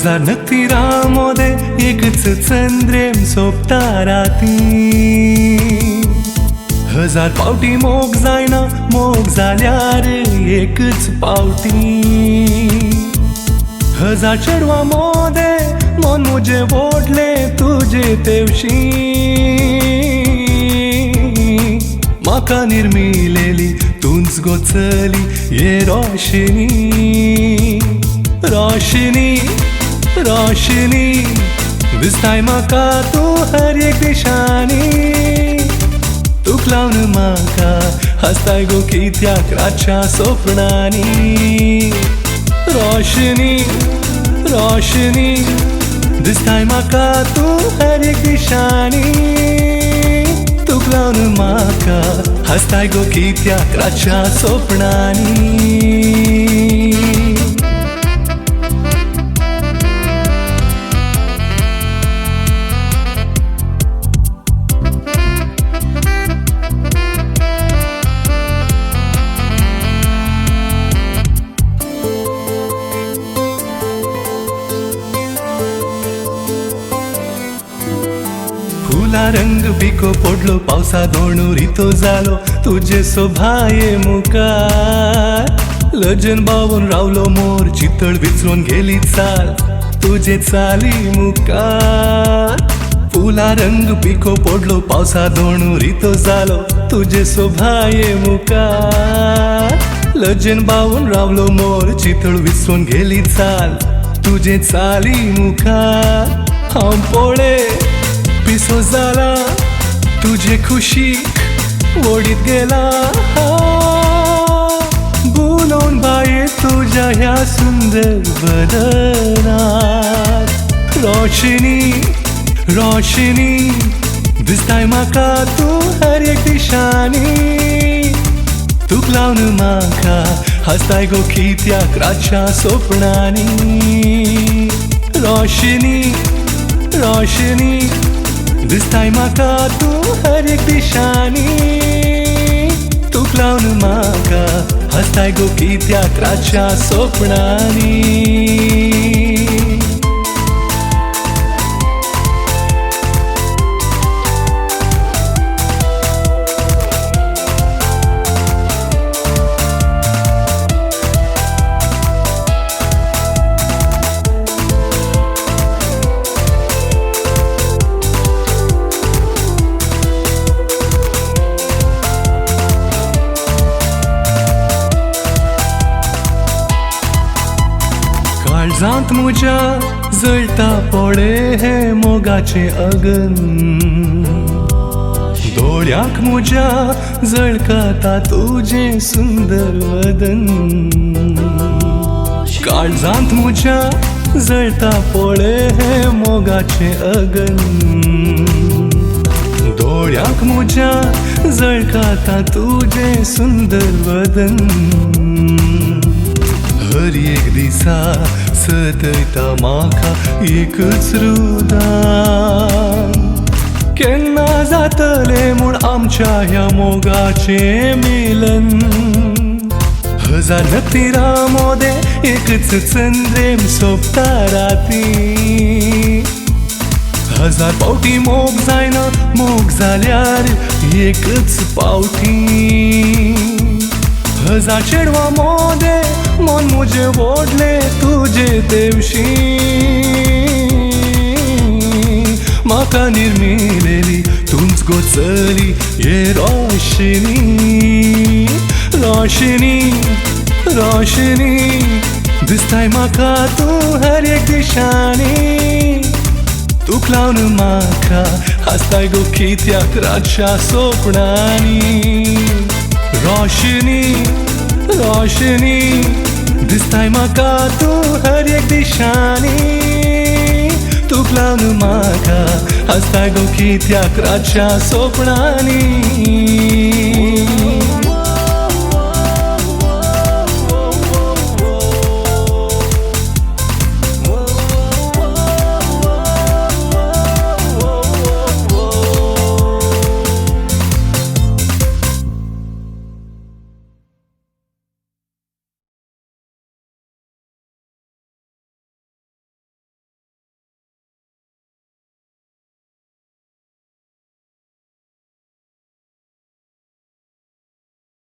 हजार नक्तीरामोदे एकच चंद्रेम सोपता राती हजार पावटी मोग जायना मोग जाल्यार एकच पावटी हजार चेडवा मोदे मन मुझे ओढले तुझे तेवशी म्हाका निर्मिलेली तूंच गोचली ये रोशनी रोशनी रोशनी दिसताय म्हाका तू हर एक दिशांनी तुक लावन म्हाका हसताय गो कित्याक रातच्या स्वप्नांनी रोशनी रोशनी दिसताय म्हाका तू हर एक दिशांनी तुक लावन म्हाका हसताय गो कित्याक रातच्या स्वप्नांनी फुला रंग बिको पडलो पावसा दोणू रितो जालो तुझे सोभाये मुखार लजन बावून रावलो मोर चितळ विचलून गेली चाल तुझे चाली मुखार फुला रंग बिको पडलो पावसा दोणू रितो जालो तुझे सोभाये मुखार लजन बावून रावलो मोर चितळ विचलून गेली चाल तुझे चाली मुखार हांव पळय पिसो जाला तुझे खुशीक ओडीत गेला बुलोवन बाये तुझ्या ह्या सुंदर बदनात रोशनी रोशनी दिसताय म्हाका तू हर एक दिशांनी तुक लावन म्हाका हसताय गो कित्याक रातच्या स्वप्नांनी रोशनी रोशनी दिसताय म्हाका तू हर एक दिशांनी तुक लावन म्हाका हसताय गो कित्याक रातच्या स्वप्नांनी काळजांत म्हज्या जळटा पळय हे मोगाचे अगन दोळ्याक म्हज्या जळकाता तुझे सुंदर वदन काळजांत म्हज्या जळटा पळय हे मोगाचे अगन दोळ्याक म्हज्या जळकाता तुझे सुंदर वदन हर एक दिसा सतयता म्हाका एकच रुदान केन्ना जातले म्हूण आमच्या ह्या मोगाचे मिलन हजार नक्तीरामोदे एकच चंद्रेम सोपता राती हजार पावटी मोग जायना मोग जाल्यार एकच पावटी हजार चेडवा मोदे मन मुझे ओढले तुझे तेवशी म्हाका निर्मिलेली तूंच गोचली ये रोशनी रोशनी रोशनी दिसताय म्हाका तू हर एक दिशांनी तुक लावन म्हाका हसताय गो कित्याक रातच्या स्वप्नांनी रोशनी रोशनी दिसताय म्हाका तू हर एक दिशांनी तुक लावन म्हाका हसताय गो कित्याक रातच्या स्वप्नांनी